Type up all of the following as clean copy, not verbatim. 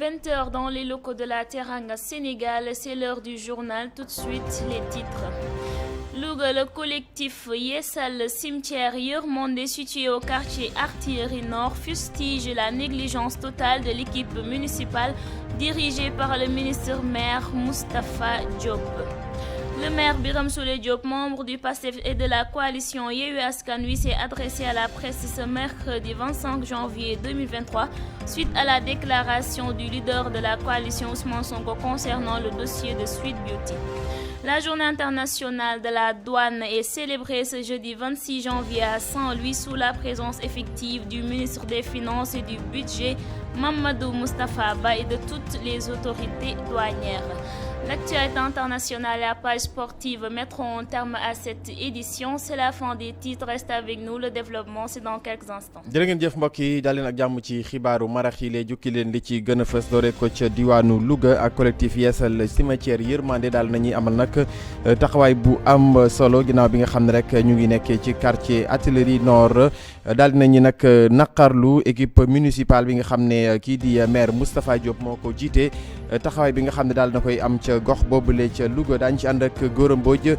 20h dans les locaux de la Teranga Sénégal, c'est l'heure du journal. Tout de suite, les titres. Louga, le collectif Yessal Cimetière Yërmandé situé au quartier Artillerie Nord fustige la négligence totale de l'équipe municipale dirigée par le ministre maire Moustapha Diop. Le maire Birame Souleye Diop, membre du PASTEF et de la coalition Yewwi Askan Wi, s'est adressé à la presse ce mercredi 25 janvier 2023 suite à la déclaration du leader de la coalition Ousmane Sonko concernant le dossier de Sweet Beauty. La journée internationale de la douane est célébrée ce jeudi 26 janvier à Saint-Louis sous la présence effective du ministre des Finances et du Budget Mamadou Moustapha Ba et de toutes les autorités douanières. L'actualité internationale et la page sportive mettront un terme à cette édition. C'est la fin des titres. Reste avec nous. Le développement, c'est dans quelques instants. jërë ngeen jëf mbokk yi daal leen ak jàmm ci xibaaru marax yi lay jukki leen li ci gën a fës doore ko ca diwaanu Louga ak collectif Yeesal Cimetière Yërmandé daal nañuy amal nag taxawaay bu am solo ginnaaw bi nga xam ne rek ñu ngi nekkee ci quartier Artillerie Nord daal nañu nag naqarlu équipe municipale bi nga xam ne kii di maire Moustapha Diop moo ko jiite taxawaay bi nga xam ne daal na koy am ca gox boobule ca Louga daañu ci ànd ak Gora Mbodj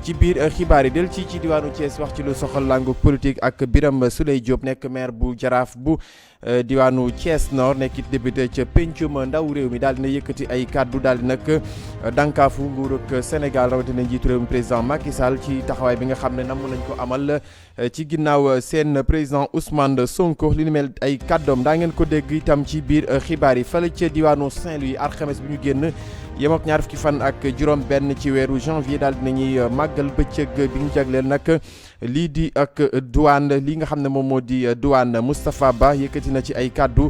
ci biir xibaar yi del ci diwaanu Thiès wax ci lu soxal langue politique ak Birame Souleye Diop nekk maire bu Jaraaf bu diwaanu Thiès Nord nekkit député ca pencum ndaw réew mi daal dina yëkkati ay kàddu daal di nag dànkaafu nguurug Sénégal rawatina njiitu réew mi président Macky Sall ci taxawaay bi nga xam ne namm nañ ko amal ci ginnaaw seen président Ousmane Sonko li ni mel ay kàddoom daa ngeen ko dégg itam ci biir xibaar yi fële ca diwaanu Saint-Louis alxames bi ñu génn yem ak ñaar fukki fan ak juróom benn ci weeru janvier daal dinañuy màggal bëccëg bi ñu jagleel nag lii di ak douane lii nga xam ne moom moo di douane Moustapha Ba yëkkati na ci ay kàddu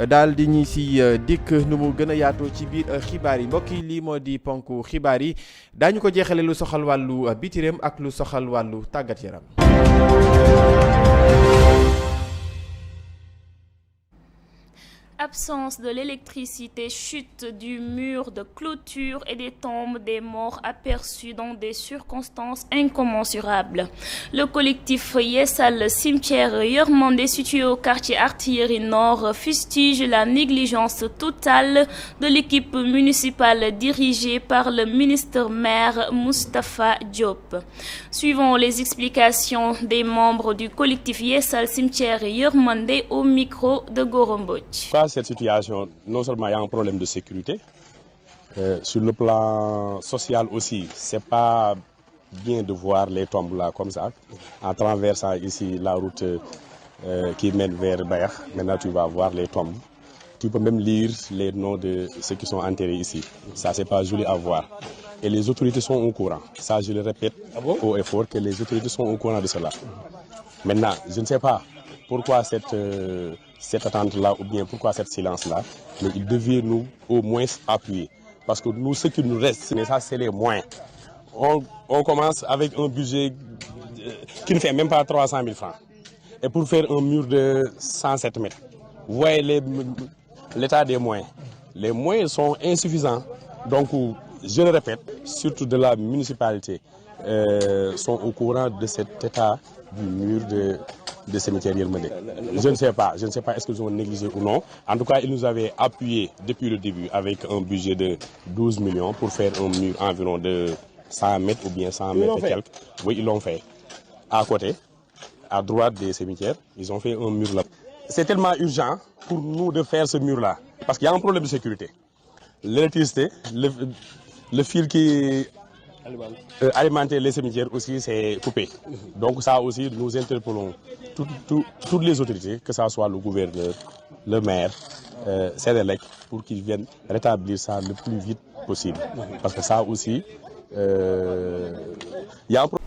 daal di ñi si dikk nu mu gën a yaatoo ci biir xibaar yi mbokk yi lii moo di ponk xibaar yi daañu ko jeexale lu soxal wàllu bitiréem ak lu soxal wàllu tàggat yaram. Absence de l'électricité, chute du mur de clôture et des tombes des morts aperçus dans des circonstances incommensurables. Le collectif Yessal Cimetière Yërmandé situé au quartier Artillerie Nord fustige la négligence totale de l'équipe municipale dirigée par le ministre maire Moustapha Diop. Suivons les explications des membres du collectif Yessal Cimetière Yërmandé au micro de Gora Mbodj. Cette situation, non seulement il y a un problème de sécurité, sur le plan social aussi, c'est pas bien de voir les tombes là comme ça, en traversant ici la route qui mène vers Bayax. Maintenant tu vas voir les tombes. Tu peux même lire les noms de ceux qui sont enterrés ici. Ça, c'est pas joli à voir. Et les autorités sont au courant. Ça, je le répète haut et fort, que les autorités sont au courant de cela. Maintenant, je ne sais pas pourquoi cette attente-là ou bien pourquoi cette silence-là, mais il devait nous au moins appuyer. Parce que nous, ce qui nous reste, mais ça, c'est les moyens. On commence avec un budget qui ne fait même pas 300 000 francs. Et pour faire un mur de 107 mètres, vous voyez l'état des moyens. Les moyens sont insuffisants. Donc, je le répète, surtout de la municipalité, sont au courant de cet état du mur de cimetière Yërmandé. Je ne sais pas est-ce qu'ils ont négligé ou non. En tout cas, ils nous avaient appuyé depuis le début avec un budget de 12 millions pour faire un mur environ de 100 mètres ou bien 100 mètres et quelques. Oui, ils l'ont fait. À côté, à droite des cimetières, ils ont fait un mur là. C'est tellement urgent pour nous de faire ce mur-là. Parce qu'il y a un problème de sécurité. L'électricité, le fil qui alimenter les cimetières aussi, c'est coupé. Donc ça aussi, nous interpellons toutes les autorités, que ce soit le gouverneur, le maire, Sénélec, pour qu'ils viennent rétablir ça le plus vite possible. Parce que ça aussi, il y a un problème.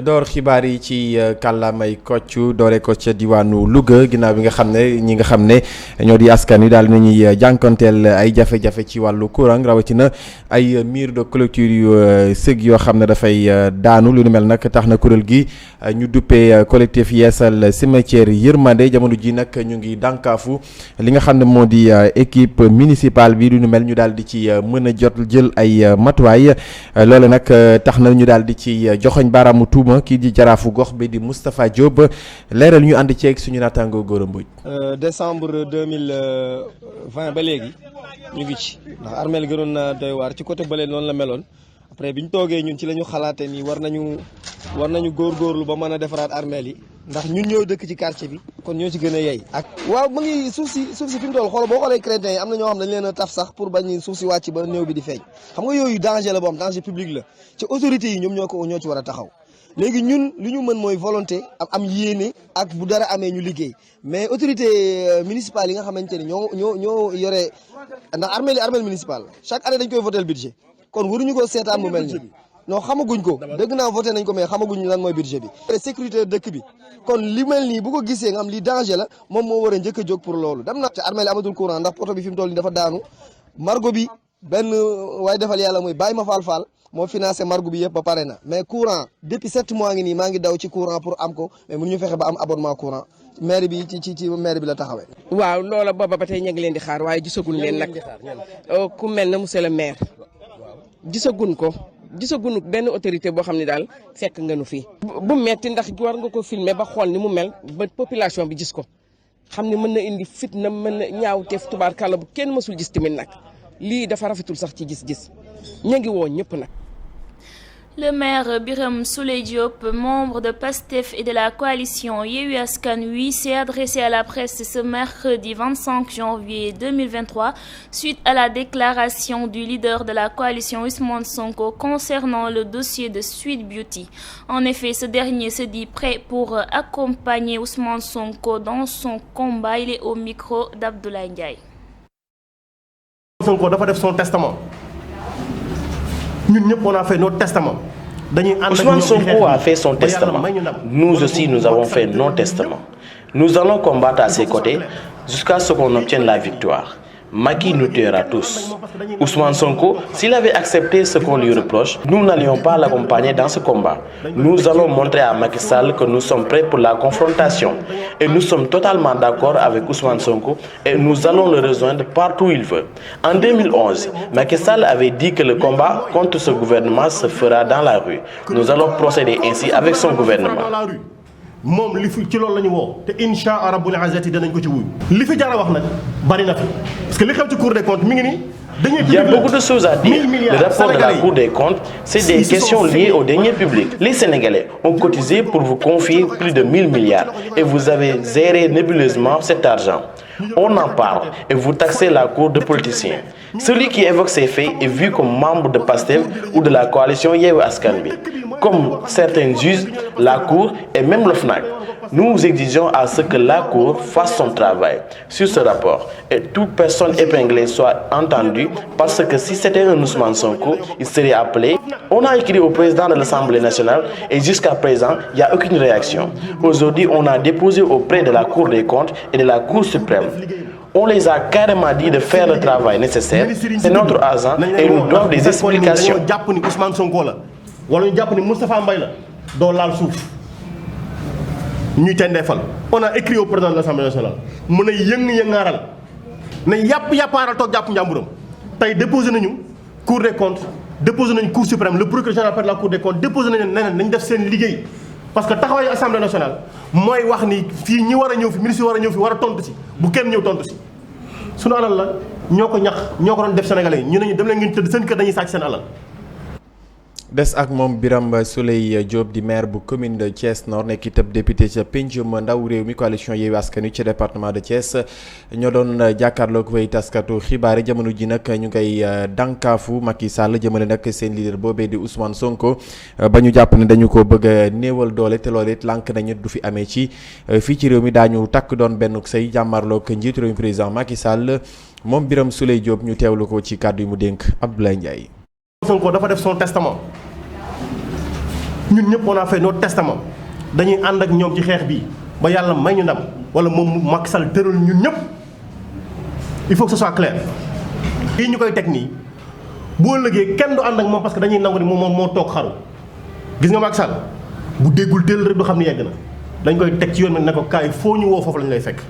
door xibaar yi ci kàllaamay kocc doore ko ca diwaanu Louga ginnaaw bi nga xam ne ñi nga xam ne ñoo di askan wi daal nañuy jànkonteel ay jafe-jafe ci wàllu courant rawatina ay mur de clôture yu sëg yoo xam ne dafay daanu lu nu mel nag tax na kuréel gi ñu duppee collectif Yeesal Cimetière Yërmandé jamono ji nag ñu ngi dànkaafu li nga xam ne moo di équipe municipale bi lu nu mel ñu daal di ci mën a jël ay matuwaay loole nag tax na ñu daal di ci joxoñ baaraamu tuuma kii di jaraafu gox bi di Moustapha Diop leeral ñu ànd ceeg suñu naataango Gora Mbodj. Décembre 2020 ba léegi ñu ngi ci ndax armeel gënoon na doy waar ci côté bële noonu la meloon après bi ñu toogee ñun ci la ñu xalaatee ni war nañu góorgóorlu ba mën a defaraat armeel yi ndax ñun ñoo dëkk ci quartier bi kon ñoo ci gën a yey. ak waaw mu ngi suuf si fi mu toll xool boo xoolee chrétiens yi am na ñoo xam dañ leen a taf sax pour bañ suuf si wàcc ba néew bi di feeñ xam nga yooyu danger la boo xam danger public la ci autorités yi ñoom ñoo ci war a taxaw. léegi ñun li ñu mën mooy volonté am yéene ak bu dara amee ñu liggéey mais autorité municipale yi nga xamante ni ñoo yore ndax armée municipale chaque année dañ koy voter budget kon waruñu ko seetaan mu mel ni non xamaguñ ko dëgg naa voté nañ ko mais xamaguñ lan mooy budget bi. sécurité dëkk bi kon li mel nii bu ko gisee nga xam li danger la moom moo war a njëkk a jóg pour loolu dem na te armée amatul courant ndax poto bi fi mu toll nii dafa daanu margo bi benn waaye defal yàlla mooy bàyyi ma faal moo financé margo bi yëpp ba pare na mais courant depuis 7 mois ngi nii maa ngi daw ci courant pour am ko mais mënuñu fexe ba am abonnement courant maire bi ci maire bi la taxawee. waaw loola booba ba tey ñu ngi leen di xaar waaye gisaguñ leen nag ku mel ne monsieur le maire gisaguñ benn autorité boo xam ne daal fekk nga nu fii. bu metti ndax war nga ko filmer ba xool ni mu mel ba population bi gis ko xam ne mën na indi fitna mën na ñaawteef tubaarkàlla bu kenn mësul gis tamit nag lii dafa rafetul sax ci gis-gis ñu ngi woo ñëpp nag. Le maire Birame Souleye Diop, membre de PASTEF et de la coalition Yewwi Askan Wi, s'est adressé à la presse ce mercredi 25 janvier 2023 suite à la déclaration du leader de la coalition Ousmane Sonko concernant le dossier de Sweet Beauty. En effet, ce dernier se dit prêt pour accompagner Ousmane Sonko dans son combat. Il est au micro d'Abdoulaye Ndiaye. Sonko dafa def son testament. Ñun ñëpp on a fait notre testament. Ousmane Sonko a fait son testament. Nous aussi, nous avons fait notre testament. Nous allons combattre à ses côtés jusqu'à ce qu'on obtienne la victoire. Macky nous tuera tous. Ousmane Sonko, s'il avait accepté ce qu'on lui reproche, nous n'allions pas l'accompagner dans ce combat. Nous allons montrer à Macky Sall que nous sommes prêts pour la confrontation. Et nous sommes totalement d'accord avec Ousmane Sonko et nous allons le rejoindre partout où il veut. En 2011, Macky Sall avait dit que le combat contre ce gouvernement se fera dans la rue. Nous allons procéder ainsi avec son gouvernement. moom li fi ci loolu la ñu woo te incha allah rabbul izzati danañ ko ci wuyu li fi jar a wax nag bari na fi parce que li xew ci Cour des comptes mi ngi nii. Il y a beaucoup de choses à dire. Le rapport de la Cour des comptes, c'est des questions liées aux deniers publics. Les Sénégalais ont cotisé pour vous confier plus de 1000 milliards et vous avez géré nébuleusement cet argent. On en parle et vous taxez la Cour de politiciens. Celui qui évoque ces faits est vu comme membre de PASTEF ou de la coalition Yewwi Askan Wi. Comme certains juges, la Cour et même le FNAC. Nous exigeons à ce que la Cour fasse son travail sur ce rapport et toute personne épinglée soit entendue parce que si c'était un Ousmane Sonko, il serait appelé. On a écrit au président de l'Assemblée nationale et jusqu'à présent, il n'y a aucune réaction. Aujourd'hui, on a déposé auprès de la Cour des comptes et de la Cour suprême. On les a carrément dit de faire le travail nécessaire. C'est notre argent et ils nous doivent des explications. On a écrit au président de l'Assemblée nationale mu ne yëng-yëngaaral ne yàpp-yàppaaral toog jàpp njàmburam tey déposé nañu Cour des comptes déposé nañu Cour suprême le procureur général de la Cour des comptes déposé nañu neneen nañ def seen liggéey parce que taxawaayu Assemblée nationale mooy wax ni fii ñi war a ñëw fi ministre yi war a ñëw fi war a tontu si bu kenn ñëw tontu si sunu alal la ñoo ko ñax ñoo ko doon def Sénégalais yi ñu ne ñu dem leen ngeen tëdd seen kër dañuy sàcc seen alal. des ak moom Birame Souleye Diop di maire bu commune de Thiès Nord nekk itam député ca pencum ndaw réew mi coalition Yewwi Askan Wi ci département de Thiès ñoo doon jàkkaarloog way taskatu xibaar yi jamono ji nag ñu ngay dànkaafu Macky Sall jëmale nag seen leader boobee di Ousmane Sonko ba ñu jàpp ne dañu ko bëgg a néewal doole te loolu it lànk nañu du fi amee ci fii ci réew mi daañu takk doon benn say jàmmarloog njiitu réew mi président Macky Sall moom Birame Souleye Diop ñu teewlu ko ci kàddu yi mu dénk Abdoulaye Ndiaye. Sonko dafa def son testament. ñun ñëpp on a fait notre testament dañuy ànd ak ñoom ci xeex bi ba yàlla may ñu ndam wala moom Macky Sall tëral ñun ñëpp il faut que ce soit clair. lii ñu koy teg nii boo ëllëgee kenn du ànd ak moom parce que dañuy nangu ni moom moo toog xaru gis nga Macky Sall bu déggul teel rek du xam ni yegg na dañ koy teg ci yoon bi ne ko kaay foo ñu woo foofu lañ lay fekk.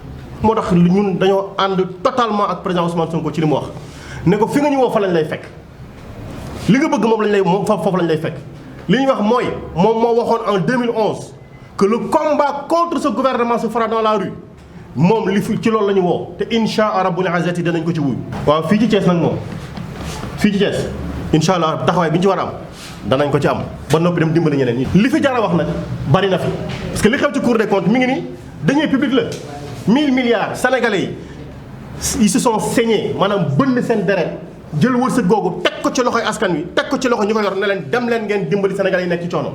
moo tax ñun dañoo ànd totalement ak président Ousmane Sonko ci li mu wax ne ko fi nga ñu woo fa lañ lay fekk li nga bëgg moom lañ lay moom foofu lañ lay fekk. li ñuy wax mooy moom moo waxoon en 2011 que le combat contre ce gouvernement se fera dans la rue moom li fi ci loolu la ñu woo te incha allah rabbul izzati danañ ko ci wuyu. waaw fii ci Thiès nag moom fii ci Thiès incha allah taxawaay bi ñu ci war a am danañ ko ci am ba noppi dem dimbali ñeneen ñi. li fi jar a wax nag bari na fi parce que li xew ci Cour des comptes mi ngi nii deniers publics la 1000 milliards sénégalais yi ils se sont saignés maanaam bënn seen deret jël wërsëg googu teg ko ci loxoy askan wi teg ko ci loxo ñu ko yor ne leen dem leen ngeen dimbali sénégalais yi nekk ci coono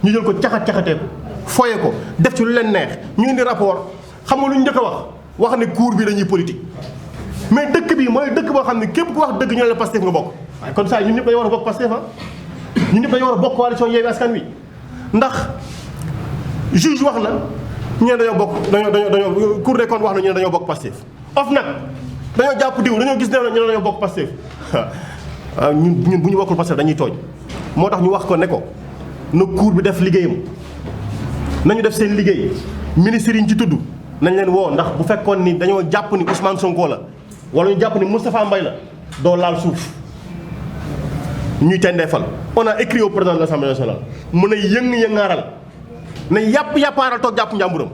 ñu jël ko caxat-caxatee ko foye ko def ci lu leen neex ñu indi rapport xam nga lu ñu njëkk a wax ne cour bi dañuy politique mais dëkk bi mooy dëkk boo xam ne képp ku wax dëgg ñu ne la Pastef nga bokk waaye kon saa ñun ñëpp dañoo war a bokk Pastef ñun ñëpp dañoo war a bokk coalition Yewwi Askan Wi ndax juge wax na ñu ne dañoo bokk dañoo Cour des comptes wax na ñu ne dañoo bokk Pastef OFNAC dañoo jàpp diw dañoo gis ne ñu ne dañoo bokk Pastef waaw ñun bu ñu bokkul Pastef dañuy tooñ moo tax ñu wax ko ne ko na cour bi def liggéeyam nañu def seen liggéey ministre yi ñu ci tudd nañ leen woo ndax bu fekkoon ni dañoo jàpp ni Ousmane Sonko la wala ñu jàpp ni Moustapha Mbaye la doo laal suuf ñuy tendeefal. On a écrit au président de l'Assemblée nationale mu ne yëng-yëngaaral ne yàpp-yàppaaral toog jàpp njàmburam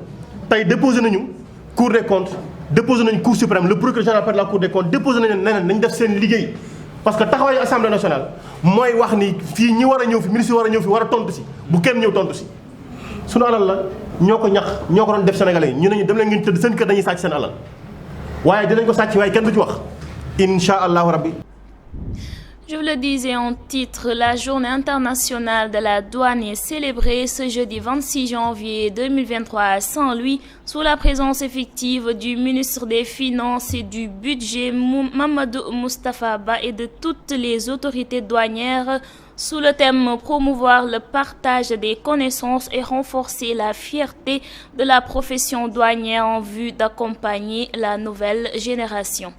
tey déposé nañu Cour des comptes déposé nañu Cour suprême le procureur général de la Cour des comptes déposé nañu neneen nañ def seen liggéey parce que taxawaayu Assemblée nationale mooy wax ni fii ñi war a ñëw fi ministre war a ñëw fi war a tontu si bu kenn ñëw tontu si sunu alal la ñoo ko ñax ñoo ko doon def sénégalais yi ñu ne ñu dem leen ngeen tëdd seen kër dañuy sàcc seen alal waaye dinañ ko sàcc waaye kenn du ci wax incha allahu rabbi. Je vous le disais en titre, la journée internationale de la douane est célébrée ce jeudi 26 janvier 2023 à Saint-Louis sous la présence effective du ministre des Finances et du Budget Mamadou Moustapha Ba et de toutes les autorités douanières sous le thème promouvoir le partage des connaissances et renforcer la fierté de la profession douanière en vue d'accompagner la nouvelle génération.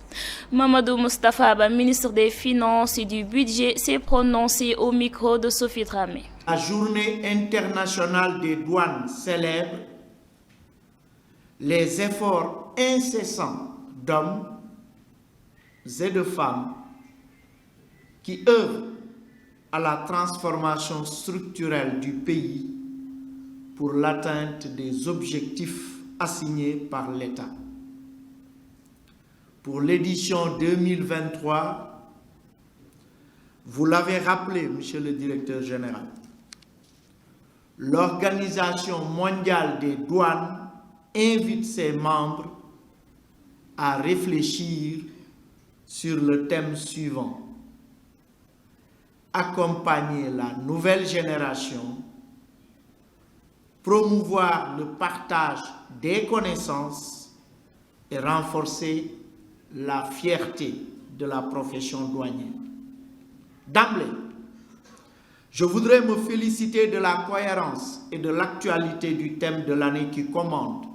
Mamadou Moustapha Ba, ministre des Finances et du Budget, s'est prononcé au micro de Sophie Dramé. La journée internationale des douanes célèbre les efforts incessants d'hommes et de femmes qui œuvrent à la transformation structurelle du pays pour l'atteinte des objectifs assignés par l'État. Pour l'édition 2023, vous l'avez rappelé, Monsieur le Directeur général, l'Organisation mondiale des douanes invite ses membres à réfléchir sur le thème suivant: accompagner la nouvelle génération, promouvoir le partage des connaissances et renforcer la fierté de la profession douanière. D'emblée, je voudrais me féliciter de la cohérence et de l'actualité du thème de l'année qui commande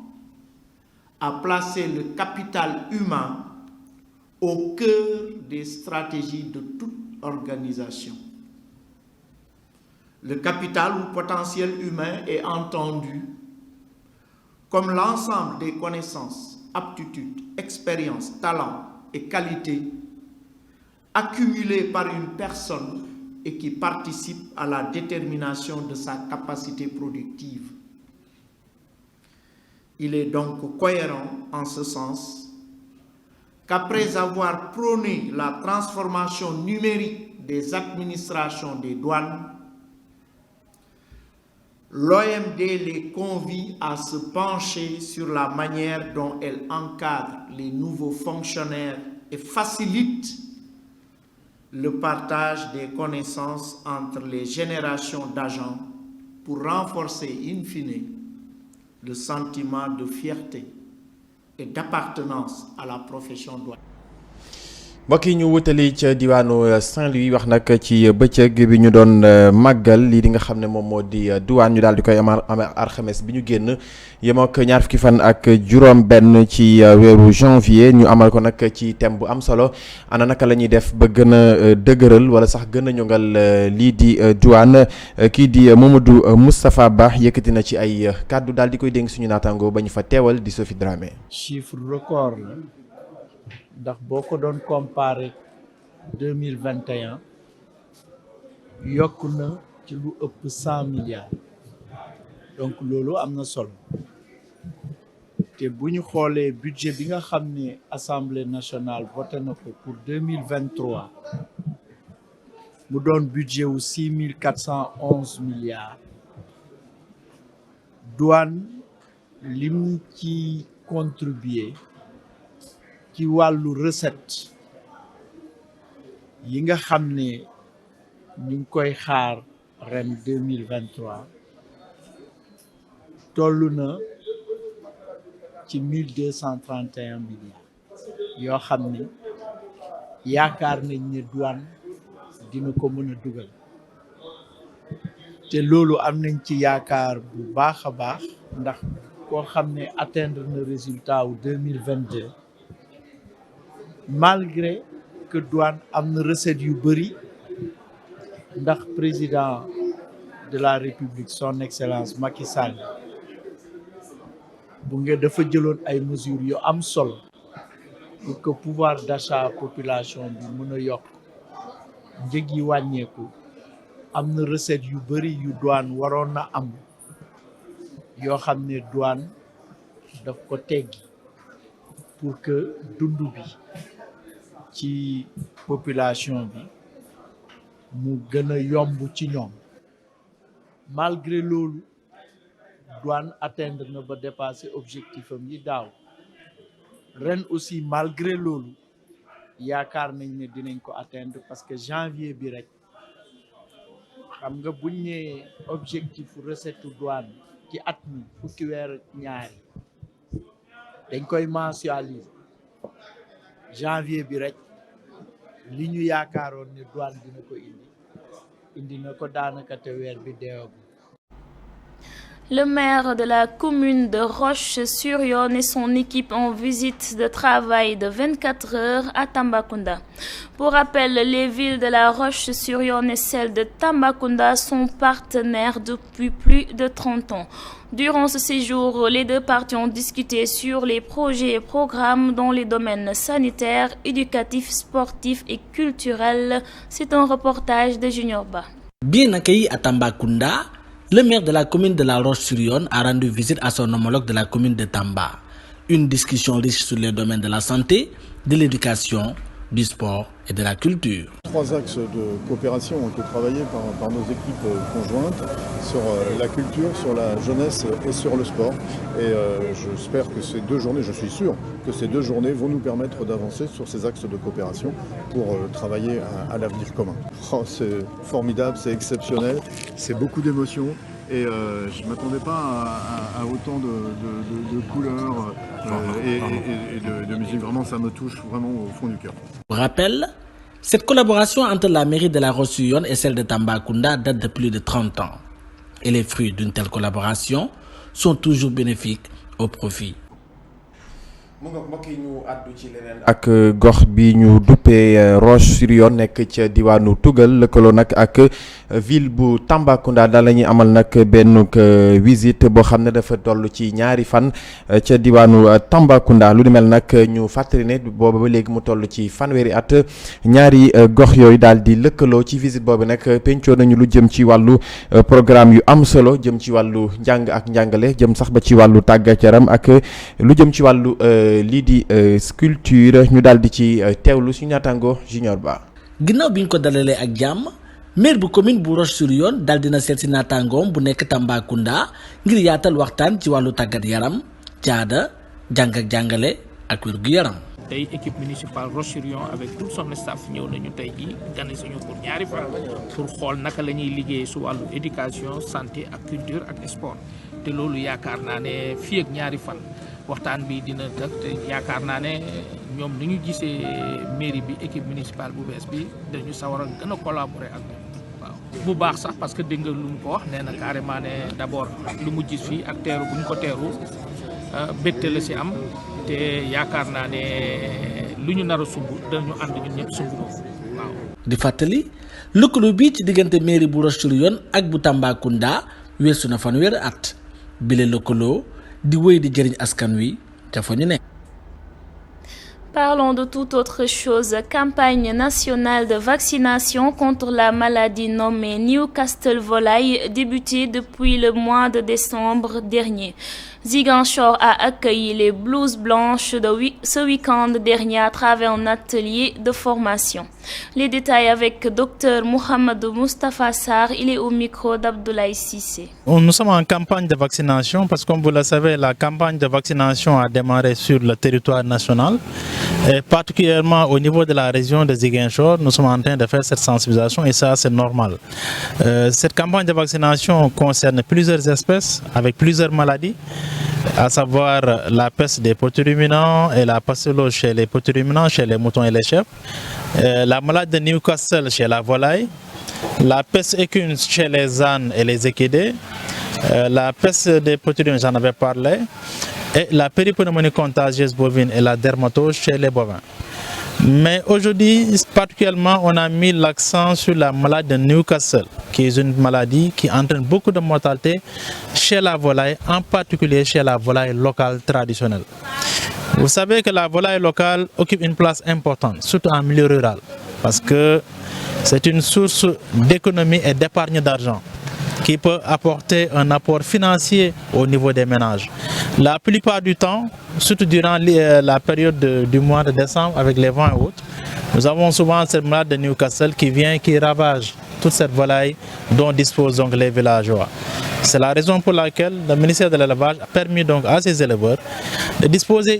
à placer le capital humain au cœur des stratégies de toute organisation. Le capital ou potentiel humain est entendu comme l'ensemble des connaissances, aptitudes, expériences, talents et qualités accumulées par une personne et qui participent à la détermination de sa capacité productive. Il est donc cohérent en ce sens qu'après avoir prôné la transformation numérique des administrations des douanes, l'OMD les convie à se pencher sur la manière dont elle encadre les nouveaux fonctionnaires et facilite le partage des connaissances entre les générations d'agents pour renforcer in fine le sentiment de fierté et d'appartenance à la profession douanière. mbokk yi ñu wutali ca diwaanu Saint-Louis wax nag ci bëccëg bi ñu doon màggal lii di nga xam ne moom moo di douane ñu daal di koy amal alxames bi ñu génn yem ak ñaar fukki fan ak juróom-benn ci weeru janvier ñu amal ko nag ci thème bu am solo ana naka la ñuy def ba gën a dëgëral wala sax gën a ñongal lii di douane kii di Mamadou Moustapha Ba yëkkati na ci ay kàddu daal di koy dénk suñu naataango ba ñu fa teewal di Sophie Dramé. chiffre record la. ndax boo ko doon comparé 2021 yokk na ci lu ëpp 100 milliards donc loolu am na solo te bu ñu xoolee budget bi nga xam ne Assemblée nationale voté na ko pour 2023 mu doon budget wu 6411 milliards douane lim ci contribuer ci wàllu recette yi nga xam ne ñu ngi koy xaar ren 2023 toll na ci 1231 milliards yoo xam ne yaakaar nañ ne douane dina ko mën a dugal te loolu am nañ ci yaakaar bu baax a baax ndax koo xam ne atteindre na résultat wu 2022 malgré que douane am na recette yu bëri ndax président de la République son excellence Macky Sall bu ngeen dafa jëloon ay mesures yu am solo pour que pouvoir d'achat population bi mën a yokk njëg yi wàññeeku am na recette yu bëri yu douane waroon na am yoo xam ne douane daf ko teggi pour que dund bi ci population bi mu gën a yomb ci ñoom malgré loolu douane atteindre na ba dépasser objectif am yi daaw ren aussi malgré loolu yaakaar nañ ne dinañ ko atteindre parce que janvier bi rek xam nga buñ ne objectif recette douane ci at mi fukki weer ñaari dañ koy mensualiser janvier bi rek li ñu yaakaaroon ne douane dina ko indi na ko daanaka te weer bi deewagul. Le maire de la commune de Roche-sur-Yon et son équipe en visite de travail de 24 heures à Tambacounda. Pour rappel, les villes de la Roche-sur-Yon et celle de Tambacounda sont partenaires depuis plus de 30 ans. Durant ce séjour, les deux parties ont discuté sur les projets et programmes dans les domaines sanitaires, éducatifs, sportifs et culturels. C'est un reportage de Junior Ba. Bien accueilli à Tambacounda, le maire de la commune de la Roche-sur-Yon a rendu visite à son homologue de la commune de Tamba. Une discussion riche sur les domaines de la santé, de l'éducation, du sport et de la culture. 3 axes de coopération ont été travaillés par nos équipes conjointes sur la culture, sur la jeunesse et sur le sport. Et j'espère que ces 2 journées, je suis sûr que ces 2 journées vont nous permettre d'avancer sur ces axes de coopération pour travailler à l'avenir commun. Oh, c'est formidable, c'est exceptionnel, c'est beaucoup d'émotions. Et je ne m'attendais pas à autant de couleurs et de musique. Vraiment, ça me touche vraiment au fond du cœur. Pour rappel, cette collaboration entre la mairie de la Roche-sur-Yon et celle de Tambacounda date de plus de 30 ans. Et les fruits d'une telle collaboration sont toujours bénéfiques au profit. mu nga mbokk yi ñu àddu ci leneen ak gox bi ñu duppee Roche-sur-Yon nekk ca diwaanu Tugal lëkkaloo nag ak ville bu Tambacounda daal la ñuy amal nag benn visite boo xam ne dafa toll ci ñaari fan ca diwaanu Tambacounda lu ni mel nag ñu fàttali ne booba ba léegi mu toll ci fanweeri at ñaari gox yooyu daal di lëkkaloo ci visite boobu nag pencoo nañu lu jëm ci wàllu programme yu am solo jëm ci wàllu njàng ak njàngale jëm sax ba ci wàllu tàggat yaram ak lu jëm ci wàllu lii di sculpture ñu daal di ci teewlu suñu naataango Junior Ba. ginnaaw bi ñu ko dalalee ak jàmm maire bu commune bu Roche-sur-Yon daal dina seet si naataangoom bu nekk Tambacounda ngir yaatal waxtaan ci wàllu tàggat yaram caada jàng ak jàngale ak wér gu yaram. tey équipe municipale Roche-sur-Yon avec tout son staff ñëw nañu tey jii gane suñu pour ñaari fan pour xool naka la ñuy liggéey su wàllu éducation santé ak culture ak sport te loolu yaakaar naa ne fii ak ñaari fan. waxtaan bi dina tax te yaakaar naa ne ñoom ni ñu gisee mairie bi équipe municipale bu bees bi dañu sawar a gën a collaborer ak ñoom waaw bu baax sax parce que dégg nga lu mu ko wax nee na carrément ne d'abord lu mu gis fii ak teeru bu ñu ko teeru bégte la si am te yaakaar naa ne lu ñu nar a sumb dañu ànd ñun ñëpp sumb ko waaw. di fàttali lëkkaloo bi ci diggante mairie bu Roche-sur-Yon ak bu Tambacounda weesu na fanweeri at bile lëkkaloo di wéy di jëriñ askan wi ca fa ñu nekk. Parlons de toute autre chose. Campagne nationale de vaccination contre la maladie nommée Newcastle Volaille débutée depuis le mois de décembre dernier. Ziguinchor a accueilli les blouses blanches ce week-end dernier à travers un atelier de formation. Les détails avec Dr Mohamedou Moustapha Sarr, il est au micro d'Abdoulaye Sissé. Nous sommes en campagne de vaccination parce que comme vous le savez, la campagne de vaccination a démarré sur le territoire national et particulièrement au niveau de la région de Ziguinchor. Nous sommes en train de faire cette sensibilisation et ça c'est normal. Cette campagne de vaccination concerne plusieurs espèces avec plusieurs maladies, à savoir la peste des potes ruminants et la pastelose chez les potes ruminants, chez les moutons et les chèvres, la maladie de Newcastle chez la volaille, la peste équine chez les ânes et les équidés, la peste des potes ruminants, j'en avais parlé, et la péripneumonie contagieuse bovine et la dermatose chez les bovins. Mais aujourd'hui, particulièrement, on a mis l'accent sur la maladie de Newcastle, qui est une maladie qui entraîne beaucoup de mortalité chez la volaille, en particulier chez la volaille locale traditionnelle. Vous savez que la volaille locale occupe une place importante, surtout en milieu rural, parce que c'est une source d'économie et d'épargne d'argent qui peut apporter un apport financier au niveau des ménages. La plupart du temps, surtout durant la période du mois de décembre avec les vents et autres, nous avons souvent cette maladie de Newcastle qui ravage toute cette volaille dont disposent donc les villageois. C'est la raison pour laquelle le ministère de l'Élevage a permis donc à ses éleveurs de disposer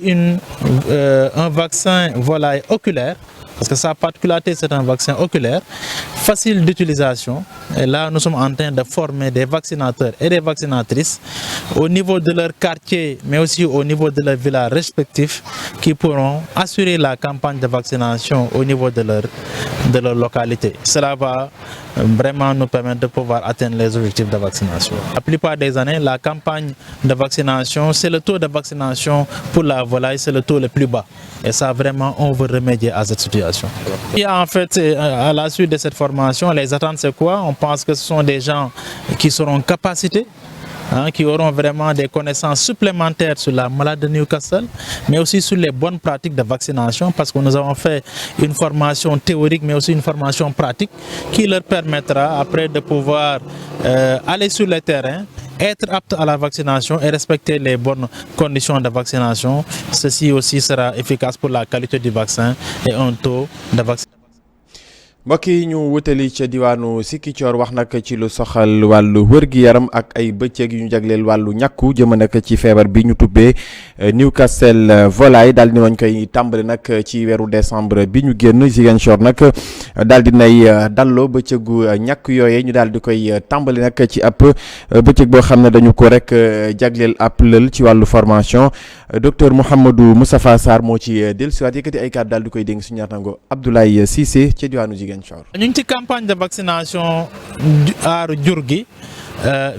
un vaccin volaille oculaire, parce que sa particularité c'est un vaccin oculaire, facile d'utilisation. Et là nous sommes en train de former des vaccinateurs et des vaccinatrices au niveau de leur quartier, mais aussi au niveau de leurs villages respectifs, qui pourront assurer la campagne de vaccination au niveau de leur localité. Cela va vraiment nous permettre de pouvoir atteindre les objectifs de vaccination. La plupart des années, la campagne de vaccination, c'est le taux de vaccination pour la volaille, c'est le taux le plus bas. Et ça, vraiment, on veut remédier à cette situation. Et en fait, à la suite de cette formation, les attentes, c'est quoi? On pense que ce sont des gens qui seront capacités, qui auront vraiment des connaissances supplémentaires sur la maladie de Newcastle, mais aussi sur les bonnes pratiques de vaccination, parce que nous avons fait une formation théorique, mais aussi une formation pratique, qui leur permettra après de pouvoir aller sur le terrain, être apte à la vaccination et respecter les bonnes conditions de vaccination. Ceci aussi sera efficace pour la qualité du vaccin et un taux de vaccination. mbokk yi ñu wutali ca diwaanu Sikicoor wax nag ci lu soxal wàllu wër-gi-yaram ak ay bëccëg yu ñu jagleel wàllu ñàkku jëm nag ci feebar bi ñu tubbee Newcastle volaille daal di nañ koy tàmbali nag ci weeru décembre bi ñu génn. Ziguinchor nag daal di nay dalloo bëccëgu ñàkk yooyee ñu daal di koy tàmbali nag ci ab bëccëg boo xam ne dañu ko rek jagleel ab lël ci wàllu formation. Docteur Mohamedou Moustapha Sarr moo ci dellusiwaat yëkkati ay kàddu daal di koy dénk suñu ñaatango Abdoulaye Cissé ca diwaanu Ziguinchor. ñu ngi ci campagne de vaccination aaru jur gi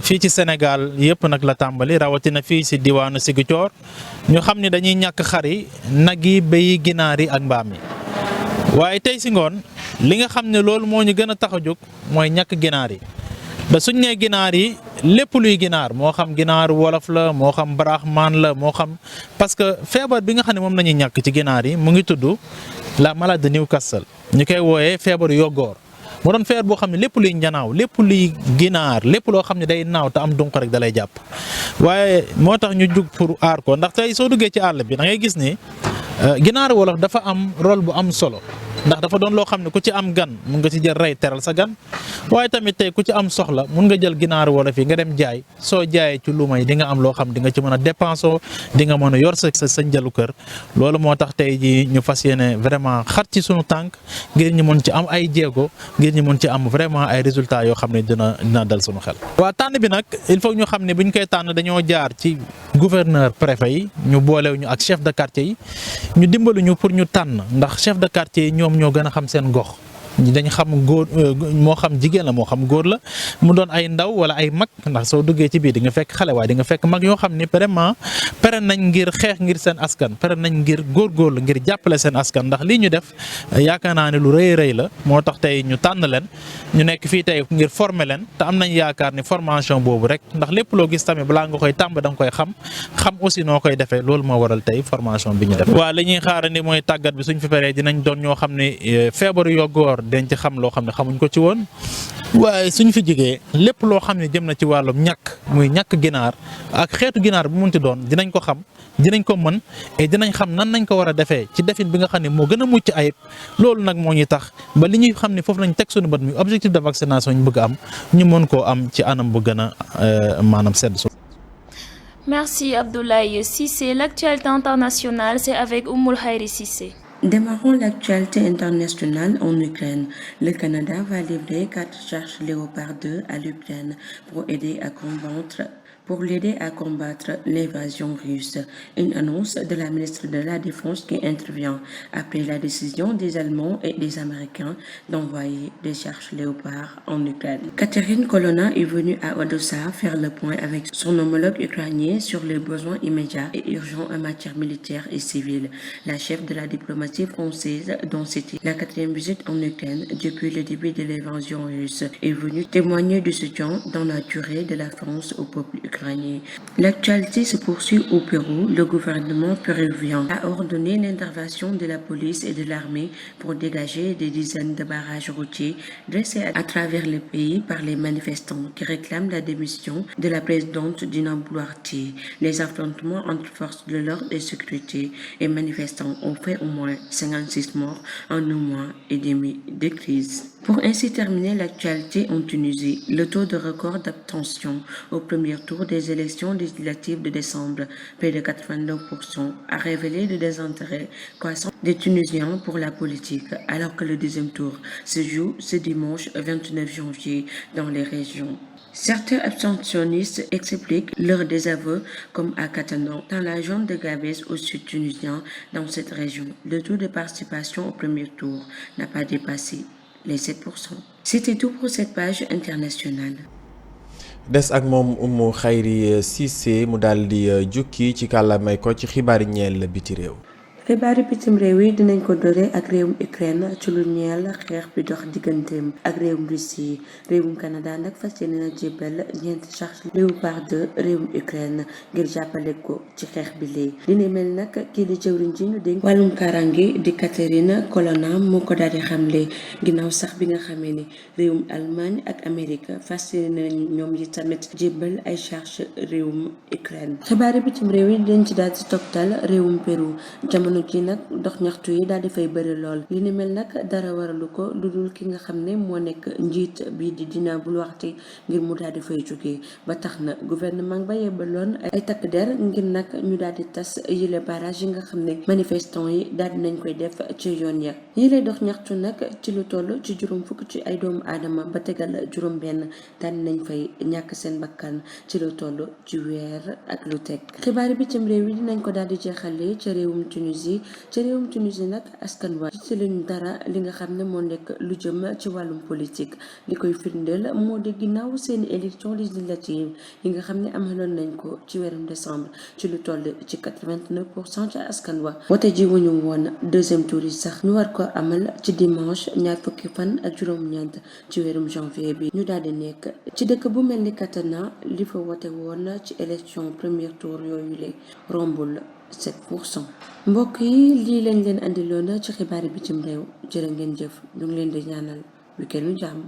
fii ci Sénégal yëpp nag la tàmbali, rawatina fii ci diwaanu Ziguinchor. ñu xam ni dañuy ñàkk xar yi, nag yi, béy yi, ginaar yi ak mbaam yi. waaye tey ci ngoon li nga xam ne loolu moo ñu gën a tax a jóg mooy ñàkk ginaar yi. ba suñ nee ginaar yi lépp luy ginaar moo xam ginaaru wolof la moo xam brahman la moo xam, parce que feebar bi nga xam ne moom nañuy ñàkk ci ginaar yi mu ngi tudd la maladie de Newcastle, ñu koy wooyee feebaru yoggoor. mu doon feebar boo xam ne lépp luy njanaaw, lépp luy ginaar, lépp loo xam ne day naaw te am dunq rek da lay jàpp. waaye moo tax ñu jug pour aar ko, ndax tey soo duggee ci àll bi da ngay gis ni ginaaru wolof dafa am rôle bu am solo, ndax dafa doon loo xam ne ku ci am gan mun nga ci jël rey teral sa gan. waaye tamit tey ku ci am soxla mun nga jël ginaaru wolof yi nga dem jaay, soo jaayee ci luuma yi di nga am loo xam di nga ci mën a dépenser, di nga mën a yor sa njëlu kër. loolu moo tax tey ji ñu fas yéene vraiment xar ci sunu tànk ngir ñu mën ci am ay jéego, ngir ñu mën ci am vraiment ay résultats yoo xam ne dina dal sunu xel. waa tànn bi nag il faut ñu xam ne bu ñu koy tànn dañoo jaar ci gouverneur préfet yi, ñu boolew ñu ak chef de quartier yi, ñu dimbalu ñu pour ñu tànn, ndax chef de quartier yi ñoom ñoo gën a xam seen gox. dañ xam góor moo xam jigéen la moo xam góor la mu doon ay ndaw wala ay mag ndax soo duggee ci biir di nga fekk xale waaye di nga fekk mag yoo xam ni vraiment pare nañ ngir xeex ngir seen askan pare nañ ngir góorgóorlu ngir jàppale seen askan ndax lii ñu def yaakaar naa ne lu rëy rëy la moo tax tey ñu tànn leen ñu nekk fii tey ngir former leen te am nañ yaakaar ni formation boobu rek ndax lépp loo gis tamit balaa nga koy tàmb da nga koy xam aussi noo koy defee loolu moo waral tey formation bi ñu def. waaw li ñuy xaarandi mooy tàggat bi suñ fi paree dinañ doon ñoo xam ne feebaru yoggoor dañ ci xam loo xam ne xamuñ ko ci woon waaye suñ fi jógee lépp loo xam ne jëm na ci wàllum ñàkk muy ñàkk ginaar ak xeetu ginaar bu munti doon dinañ ko xam dinañ ko mën et dinañ xam nan nañ ko war a defee ci defin bi nga xam ne moo gën a mucc ayib loolu nag moo ñuy tax ba li ñuy xam ne foofu lañ teg suñu bët muy objectif de vaccination ñu bëgg am ñu mën koo am ci anam bu gën a maanaam sedd. Merci Abdoulaye Cissé. L'actualité internationale, c'est avec Oumoul Khairi Cissé. Démarrons l'actualité internationale en Ukraine. Le Canada va livrer 4 charges Léopard 2 à l'Ukraine pour l'aider à combattre l'invasion russe. Une annonce de la ministre de la Défense qui intervient après la décision des Allemands et des Américains d'envoyer des charges Léopard en Ukraine. Catherine Colonna est venue à Odessa faire le point avec son homologue ukrainien sur les besoins immédiats et urgents en matière militaire et civile. La chef de la diplomatie française, dont c'était la 4e visite en Ukraine depuis le début de l'invasion russe, est venue témoigner du soutien dans la durée de la France au peuple ukrainien. L'actualité se poursuit au Pérou. Le gouvernement péruvien a ordonné l'intervention de la police et de l'armée pour dégager des dizaines de barrages routiers dressés à travers le pays par les manifestants qui réclament la démission de la présidente Dina Boluarte. Les affrontements entre forces de l'ordre et sécurité et manifestants ont fait au moins 56 morts en un mois et demi de crise. Pour ainsi terminer l'actualité en Tunisie, le taux de record d'abstention au premier tour des élections législatives de décembre, près de 89%, a révélé le désintérêt croissant des Tunisiens pour la politique, alors que le deuxième tour se joue ce dimanche 29 janvier dans les régions. Certains abstentionnistes expliquent leur désaveu comme à Catana, dans la zone de Gabès au sud tunisien. Dans cette région, le taux de participation au premier tour n'a pas dépassé les 7%. C'était tout pour cette page internationale. des ak moom Oumou Khairi Cissé mu daal di jukki ci kàllaamay ko ci xibaari ñeel biti réew. xibaari bitim réew yi dinañ ko dore ak réewum Ukraine ci lu ñeel xeex bi dox digganteem ak réewum Russie. Réewum Canada nag fas yéene na jébbal ñeenti charge Léopard 2 réewum Ukraine ngir jàppale ko ci xeex bi lee li ne mel nag kii di jëwriñ ji ñu dénk wàllum kaaraange di Catherine Colonna moo ko daal di xamle ginnaaw sax bi nga xamee ni réewum Allemagne ak Amérique fas yéene nañ ñoom yi tamit jébbal ay charge réewum Ukraine. xibaari bitim réew yi dañ ci daal di toftal réewum Pérou. jamono ji nag dox ñaxtu yi daal di fay bëri lool li ni mel nag dara waralu ko lu dul ki nga xam ne moo nekk njiit bii di Dina Boluarte ngir mu daal di fay jógee ba tax na gouvernement ba yebbaloon ay takk der ngir nag ñu daal di tas yile barrage yi nga xam ne manifestants yi daal di nañ koy def ci yoon ya yi lay dox ñaxtu nag ci lu toll ci juróom fukk ci ay doomu aadama ba tegal juróom benn daal di nañ fay ñàkk seen bakkan ci lu toll ci weer ak lu teg. xibaari bitim réew yi dinañ ko daal di jeexale ci réewum Tunisie ci réewum Tunisie nag askan wa ci lañu dara li nga xam ne moo nekk lu jëm ci wàllum politique li koy firndeel moo di ginnaaw seen élection législative yi nga xam ne amaloon nañ ko ci weerum décembre ci lu toll ci 89% ci askan wa wote ji wuñu woon deuxième tour yi sax ñu war ko amal ci dimanche ñaar fukki fan ak juróom-ñeent ci weerum janvier bi ñu daal di nekk ci dëkk bu mel ni Katana li fa wote woon ci élection premier tour yooyu le rombul 7%. mbokk yi lii lañ leen andiloon ci xibaari bitim réew jërë ngeen jëf ñu ngi leen di ñaanal week-end jàmm.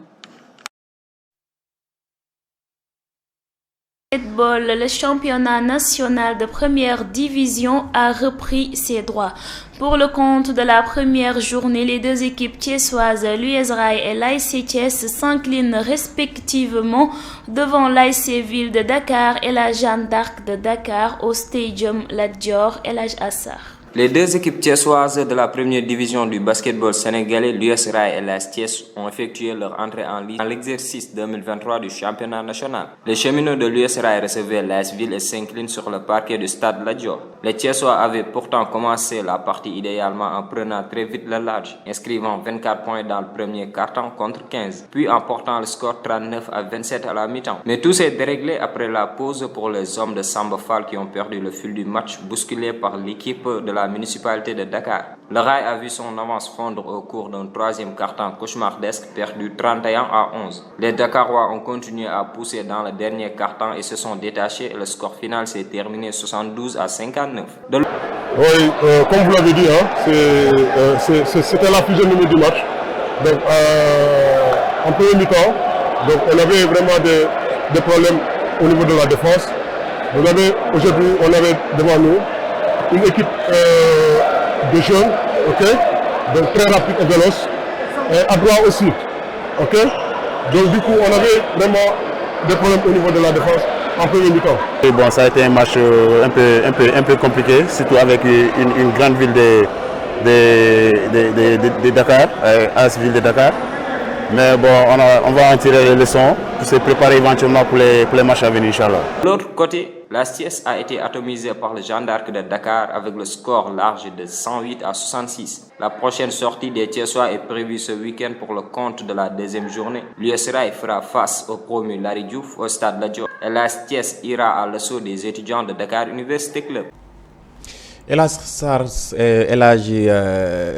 Football, le championnat national de première division a repris ses droits. Pour le compte de la première journée, les deux équipes thiessoises, l'US Rail et l'ASC Thiès, s'inclinent respectivement devant l'ASC Ville de Dakar et la Jeanne d'Arc de Dakar au Stadium Lat Dior El Hadj Assar. Les deux équipes thiessoises de la première division du basketball sénégalais, l'US Rail et l'AS Thiès, ont effectué leur entrée en ligne dans l'exercice 2023 du championnat national. Les cheminots de l'US Rail recevaient l'AS Ville et s'inclinent sur le parquet du stade Lat Dior. Les Thiessois avaient pourtant commencé la partie idéalement en prenant très vite le large, inscrivant 24 points dans le premier quart-temps contre 15, puis en portant le score 39-27 à la mi-temps. Mais tout s'est déréglé après la pause pour les hommes de Samba Fall qui ont perdu le fil du match, bousculés par l'équipe de la municipalité de Dakar. Le Rail a vu son avance fondre au cours d'un troisième quart-temps cauchemardesque perdu 31-11. Les Dakarois ont continué à pousser dans le dernier quart-temps et se sont détachés et le score final s'est terminé 72-59. Oui, comme vous l'avez dit, c'était la plus numérique du match. Donc, en premier mi-temps, donc on avait vraiment des problèmes au niveau de la défense. Aujourd'hui, on avait devant nous une équipe de jeunes, donc très rapide et véloce, et à droit aussi, Donc du coup, on avait vraiment des problèmes au niveau de la défense en premier mi-temps. Et bon, ça a été un match un peu compliqué, surtout avec une grande ville de Dakar, AS Ville de Dakar. Mais bon, on va en tirer les leçons pour se préparer éventuellement pour les matchs à venir, Inch'Allah. De l'autre côté, l'AS Thiès a été atomisé par le Jeanne d'Arc de Dakar avec le score large de 108-66. La prochaine sortie des Thiessois est prévue ce week-end pour le compte de la deuxième journée. L'US Rail fera face au promu Larry Diouf au stade Lat Dior. Et l'AS Thiès ira à l'assaut des étudiants de Dakar Université Club. El Hadji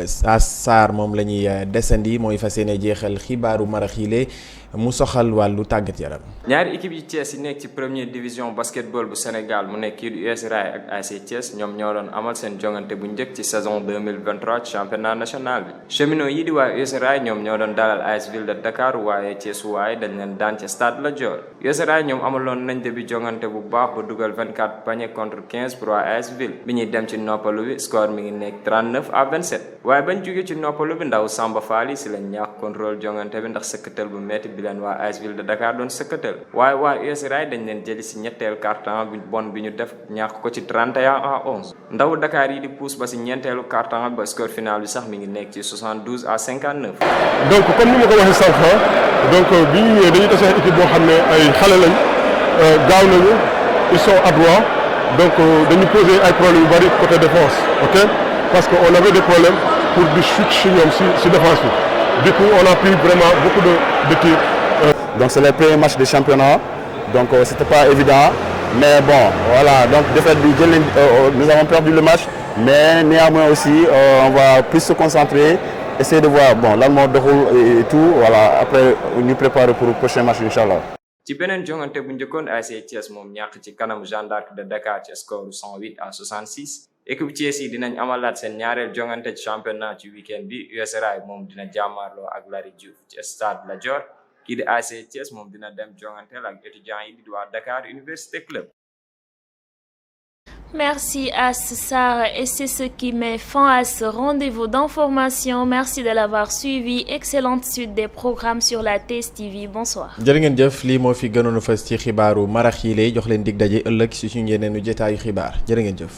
Sarr moom la ñuy desandi mooy fas yéene jeexal xibaaru maraxile mu soxal wàllu tàggat yaram. ñaari équipe yi Thiès yi nekk ci première division basketball bu Sénégal mu nekk kii du US Rail ak AS Thiès ñoom ñoo doon amal seen jongante bu njëkk ci saison 2023 ci championnat national bi. Cheminots yi di waa US Rail ñoom ñoo doon dalal AS Ville de Dakar waaye Thiès waaye dañ leen daan ca stade Lat Dior. US Rail ñoom amaloon nañ début jongante bu baax ba dugal 24 paniers contre 15 pour waa AS Ville bi ñuy dem ci noppalu bi score mi ngi nekk 39-27 waaye bañ jógee ci noppalu bi ndaw Samba Fall yi si lañ ñàkk contrôle jongante bi ndax sëkkatal bu metti bi leen waa AS Ville de Dakar doon sëkkatal waaye waa US Rail dañ leen jëli si ñetteel quart-temps bi bon bi ñu def ñàkk ko ci 31-11 ndaw Dakar yi di pousse ba si ñeenteelu quart-temps ba score final bi sax mi ngi nekk ci 72-59. donc comme ni ma ko waxee sànq donc bi ñu ñëwee dañuy tase équipe boo xam ne ay xale lañ gaaw nañu ils sont adroits donc dañu poser ay problèmes yu bari côté défense parce que on avait des problèmes pour di switch si ñoom si défense bi du coup on a pris vraiment beaucoup de tirs. Donc c'est le premier match de championnat, donc c'était pas évident, mais bon voilà, donc de fait nous avons perdu le match, mais néanmoins aussi on va plus se concentrer, essayer de voir bon lan moo doxul et tout, voilà, après ñu préparer pour le prochain match Inch'Allah. ci beneen jongante bu njëkkoon AS Thiès moom ñàkk ci kanam Jeanne d'Arc de Dakar ci score 108-66. équipe Thiès yi dinañ amalaat seen ñaareel jongante ci championnat ci week-end bi US Rail moom dina jàmmaarloo ak Larry Diouf ci stade Lat Dior. Kii di AS Thiès moom dina dem jonganteel ak étudiants yi di waa Dakar Université Club. Merci à Sarr et c'est ce qui met fin à ce rendez-vous d'information. Merci de l'avoir suivi. Excellente suite des programmes sur la TS TV. Bonsoir. jërë ngeen jëf lii moo fi gënoon a fës ci xibaaru marax yi lay jox leen dig daje ëllëg si suñu yeneenu jotaayu xibaar jërë ngeen jëf.